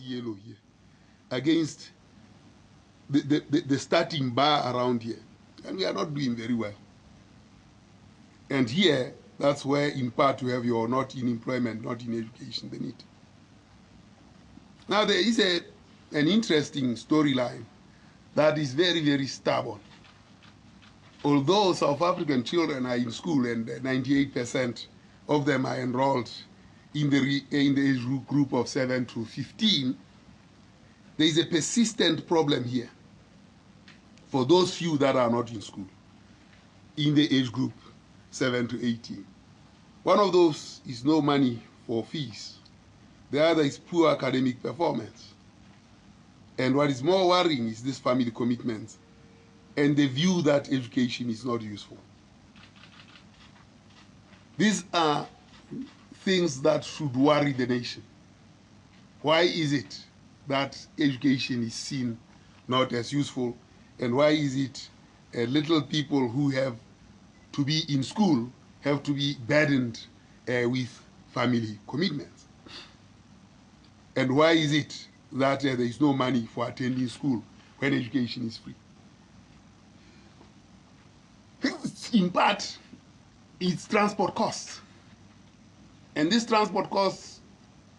yellow here, against the starting bar around here. And we are not doing very well. And here, that's where in part you have your not in employment, not in education, the need. Now there is an interesting storyline that is very, very stubborn. Although South African children are in school and 98% of them are enrolled in the age group of 7 to 15, there is a persistent problem here for those few that are not in school, in the age group 7 to 18. One of those is no money for fees. The other is poor academic performance. And what is more worrying is this family commitment and the view that education is not useful. These are things that should worry the nation. Why is it that education is seen not as useful? And why is it little people who have to be in school have to be burdened with family commitments? And why is it that there is no money for attending school when education is free? In part, it's transport costs. And these transport costs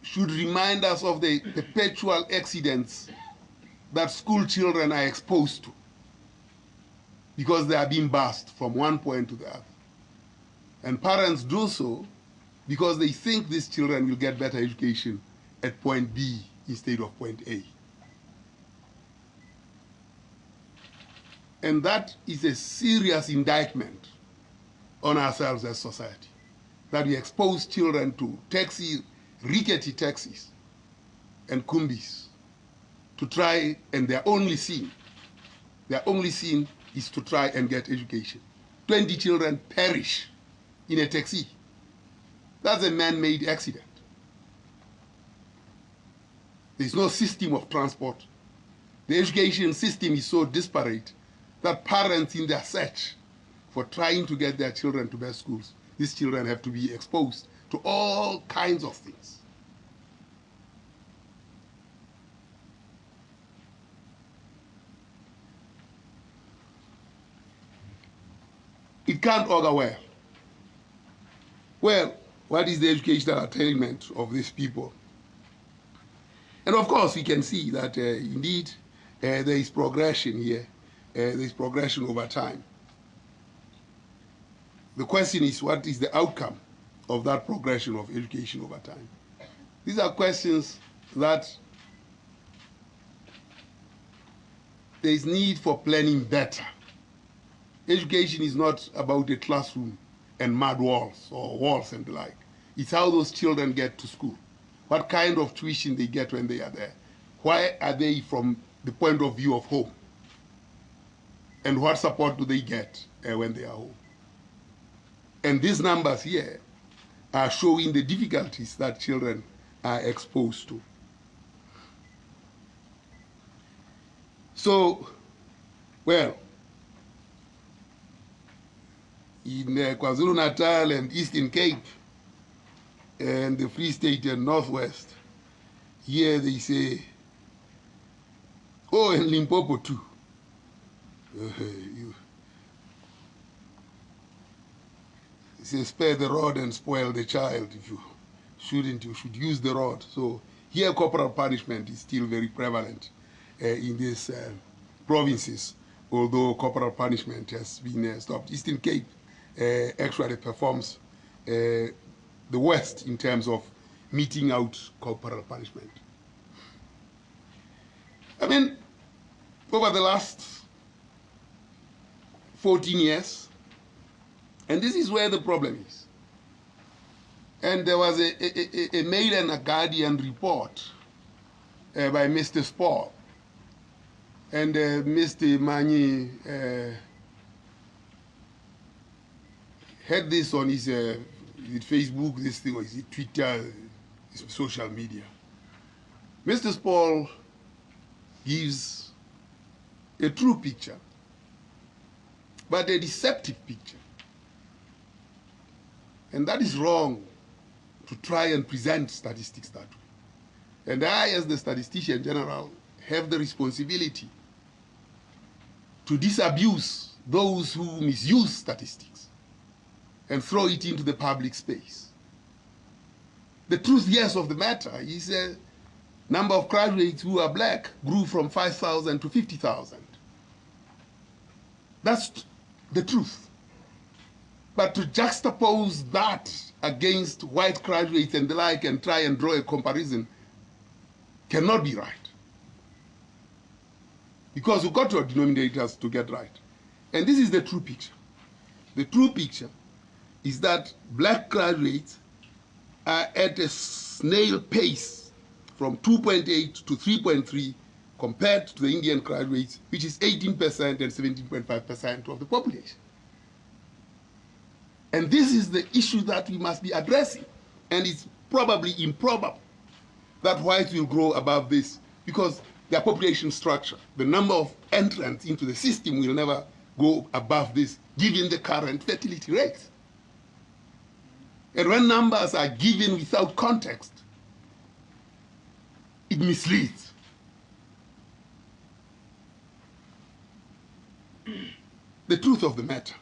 should remind us of the perpetual accidents that school children are exposed to because they are being bused from one point to the other. And parents do so because they think these children will get better education at point B instead of point A. And that is a serious indictment on ourselves as society, that we expose children to rickety taxis and kumbis to try, and their only sin is to try and get education. 20 children perish in a taxi. That's a man-made accident. There's no system of transport. The education system is so disparate that parents, in their search for trying to get their children to best schools, these children have to be exposed to all kinds of things. It can't augur well. Well, what is the educational attainment of these people? And of course, we can see that indeed there is progression here. There is progression over time. The question is, what is the outcome of that progression of education over time? These are questions that there is need for planning better. Education is not about a classroom and mud walls or walls and the like. It's how those children get to school, what kind of tuition they get when they are there. Why are they from the point of view of home? And what support do they get when they are home? And these numbers here are showing the difficulties that children are exposed to. So, well, in KwaZulu-Natal and Eastern Cape and the Free State and Northwest, here they say, oh, and Limpopo too. They say, spare the rod and spoil the child. If you shouldn't, you should use the rod. So here corporal punishment is still very prevalent in these provinces, although corporal punishment has been stopped. Eastern Cape actually performs the worst in terms of meting out corporal punishment. I mean, over the last 14 years, and this is where the problem is. And there was a Mail and a Guardian report by Mr. Spall, and Mr. Mani had this on his Facebook, this thing, or is it Twitter, his social media. Mr. Spall gives a true picture, but a deceptive picture. And that is wrong, to try and present statistics that way. And I, as the statistician general, have the responsibility to disabuse those who misuse statistics and throw it into the public space. The truth, yes, of the matter is the number of graduates who are black grew from 5,000 to 50,000. That's the truth. But to juxtapose that against white graduates and the like and try and draw a comparison cannot be right. Because you've got your denominators to get right. And this is the true picture. The true picture is that black graduates are at a snail pace from 2.8 to 3.3 compared to the Indian graduates, which is 18% and 17.5% of the population. And this is the issue that we must be addressing. And it's probably improbable that whites will grow above this because their population structure, the number of entrants into the system will never go above this given the current fertility rates. And when numbers are given without context, it misleads. The truth of the matter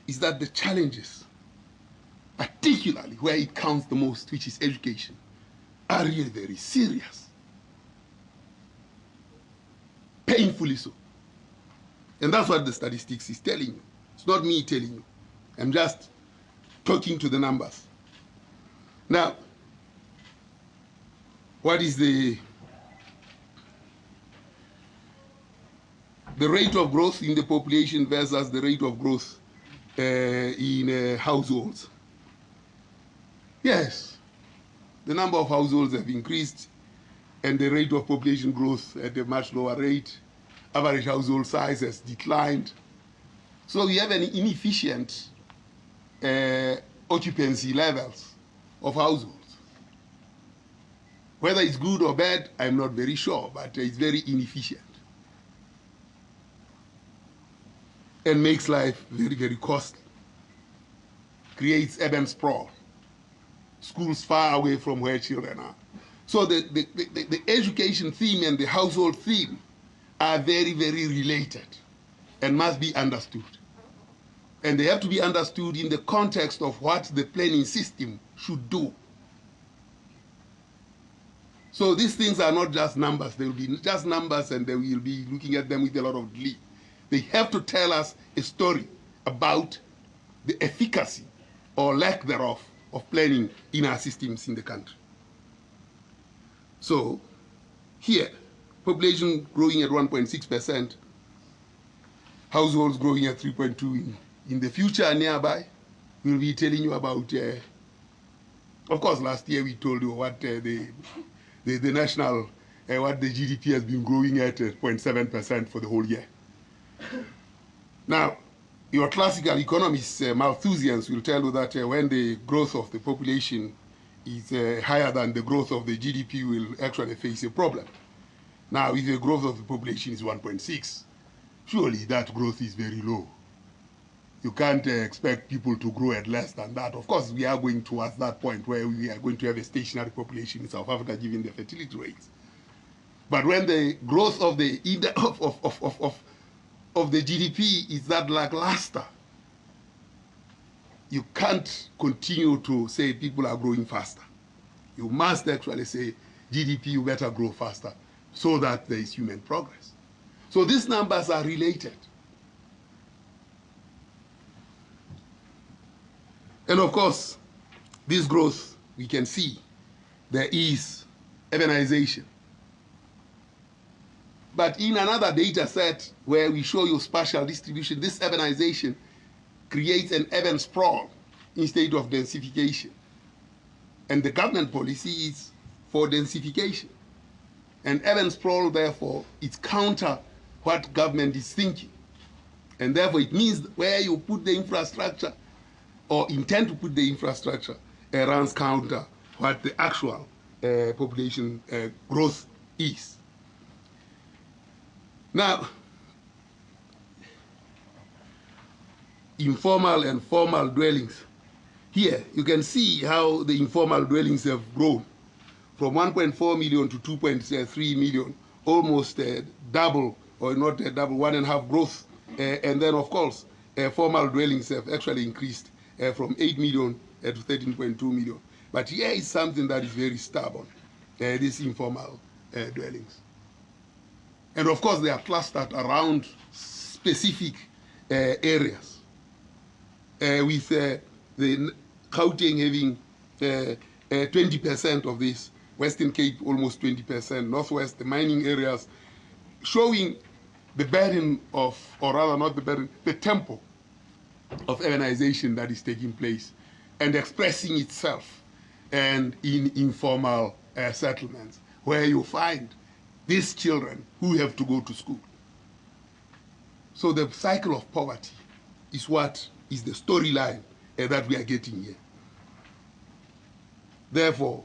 is that the challenges, particularly where it counts the most, which is education, are really very serious. Painfully so. And that's what the statistics is telling you. It's not me telling you. I'm just talking to the numbers. Now, what is the rate of growth in the population versus the rate of growth in households? Yes, the number of households have increased and the rate of population growth at a much lower rate. Average household size has declined. So we have an inefficient occupancy levels of households. Whether it's good or bad, I'm not very sure, but it's very inefficient. And makes life very, very costly. Creates urban sprawl. Schools far away from where children are. So the education theme and the household theme are very, very related and must be understood. And they have to be understood in the context of what the planning system should do. So these things are not just numbers. They will be just numbers and they will be looking at them with a lot of glee. They have to tell us a story about the efficacy or lack thereof of planning in our systems in the country. So here, population growing at 1.6%, households growing at 3.2 in the future and nearby. We'll be telling you about, of course, last year we told you what the national, what the GDP has been growing at 0.7% for the whole year. Now, your classical economists, Malthusians, will tell you that when the growth of the population is higher than the growth of the GDP, will actually face a problem. Now, if the growth of the population is 1.6, surely that growth is very low. You can't expect people to grow at less than that. Of course, we are going towards that point where we are going to have a stationary population in South Africa given the fertility rates. But when the growth of the GDP is that lackluster, you can't continue to say people are growing faster. You must actually say GDP, you better grow faster so that there is human progress. So these numbers are related. And of course, this growth, we can see there is urbanization. But in another data set where we show you spatial distribution, this urbanization creates an urban sprawl instead of densification. And the government policy is for densification. And urban sprawl, therefore, is counter what government is thinking. And therefore, it means where you put the infrastructure or intend to put the infrastructure runs counter what the actual population growth is. Now, informal and formal dwellings. Here, you can see how the informal dwellings have grown from 1.4 million to 2.3 million, almost double, or not double, 1.5 growth. And then, of course, formal dwellings have actually increased from 8 million to 13.2 million. But here is something that is very stubborn, these informal dwellings. And of course, they are clustered around specific areas, with the Gauteng having 20% of this, Western Cape almost 20%, Northwest, the mining areas, showing the burden of, or rather not the burden, the tempo of urbanization that is taking place and expressing itself and in informal settlements, where you find these children who have to go to school. So the cycle of poverty is what is the storyline that we are getting here. Therefore,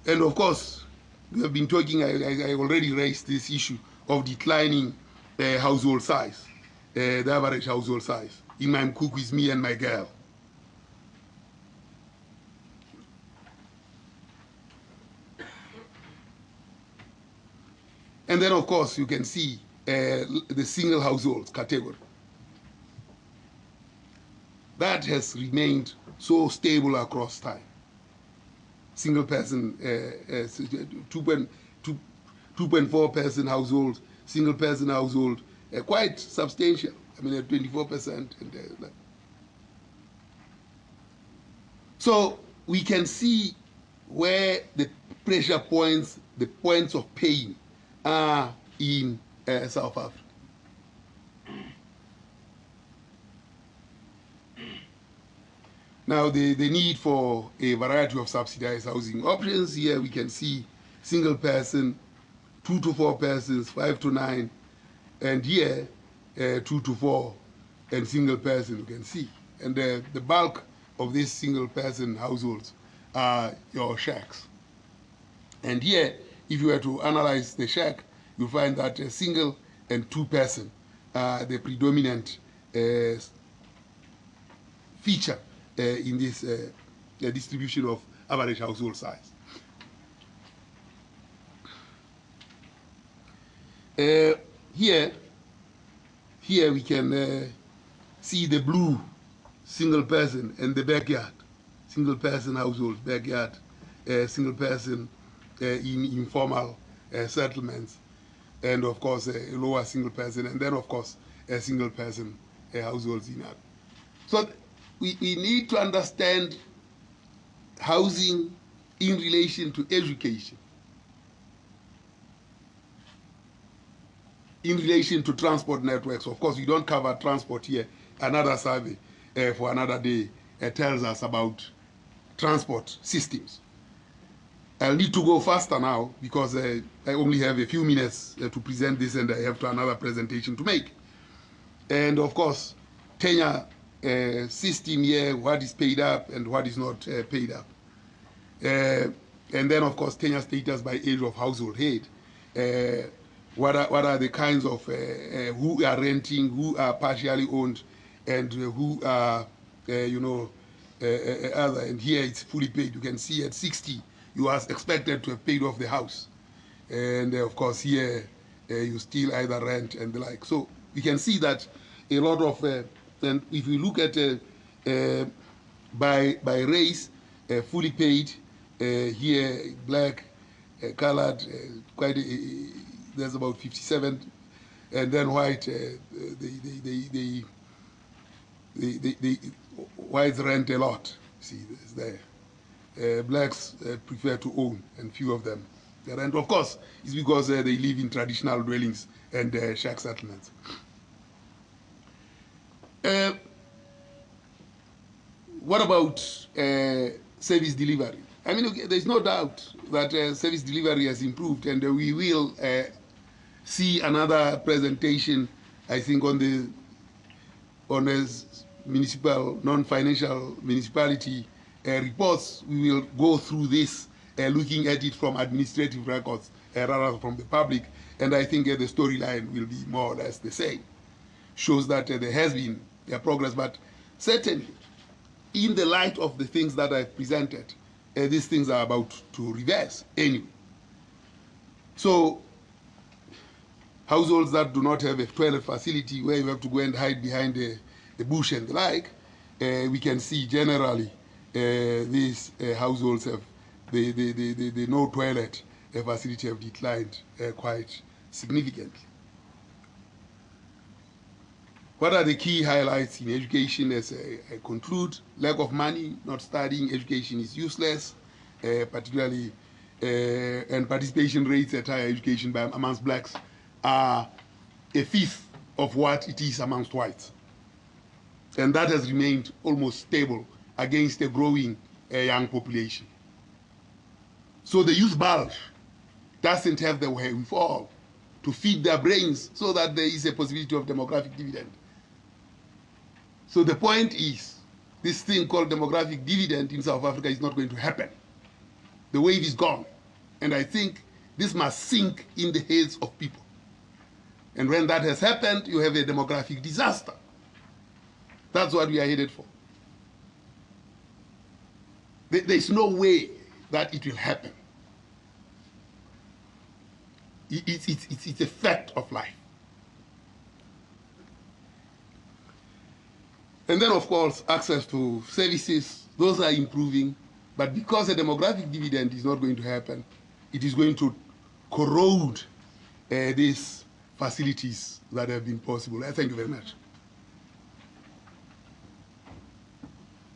and of course, we have been talking, I already raised this issue of declining household size, the average household size. In my cook with me and my girl. And then, of course, you can see the single households category. That has remained so stable across time. Single person, 2.4 person household, single person household, quite substantial. I mean, at 24%. And, so we can see where the pressure points, the points of pain are in South Africa. Now, the need for a variety of subsidized housing options. Here we can see single person, 2 to 4 persons, 5 to 9, and here 2 to 4, and single person, you can see. And the bulk of these single person households are your shacks. And here, if you were to analyze the shack, you find that a single and 2 person are the predominant feature in this distribution of average household size. Here we can see the blue single person and the backyard, single person household, backyard, single person in informal settlements, and of course a lower single person, and then of course a single person households in that. So we need to understand housing in relation to education, in relation to transport networks. Of course, we don't cover transport here. Another survey for another day tells us about transport systems. I'll need to go faster now because I only have a few minutes to present this, and I have another presentation to make. And of course, tenure system here, what is paid up and what is not paid up. And then, of course, tenure status by age of household head. What are the kinds of who are renting, who are partially owned, and who are, other. And here it's fully paid. You can see at 60, you are expected to have paid off the house. And of course, here you still either rent and the like. So we can see that a lot of, and if we look at by race, fully paid, here black, colored, quite there's about 57, and then white, the whites rent a lot. See, it's there. Blacks prefer to own, and few of them they rent. Of course, it's because they live in traditional dwellings and shack settlements. What about service delivery? I mean, okay, there's no doubt that service delivery has improved, and we will see another presentation, I think, on the municipal, non-financial municipality reports. We will go through this, looking at it from administrative records rather than from the public, and I think the storyline will be more or less the same. Shows that there has been progress, but certainly, in the light of the things that I've presented, these things are about to reverse anyway. So households that do not have a toilet facility where you have to go and hide behind the bush and the like, we can see generally these households have the no toilet facility have declined quite significantly. What are the key highlights in education as I conclude? Lack of money, not studying, education is useless, particularly, and participation rates at higher education amongst blacks are a fifth of what it is amongst whites. And that has remained almost stable against a growing young population. So the youth bulge doesn't have the wherewithal to feed their brains so that there is a possibility of demographic dividend. So the point is, this thing called demographic dividend in South Africa is not going to happen. The wave is gone. And I think this must sink in the heads of people. And when that has happened, you have a demographic disaster. That's what we are headed for. There's no way that it will happen. It's a fact of life. And then, of course, access to services, those are improving. But because a demographic dividend is not going to happen, it is going to corrode these facilities that have been possible. Thank you very much.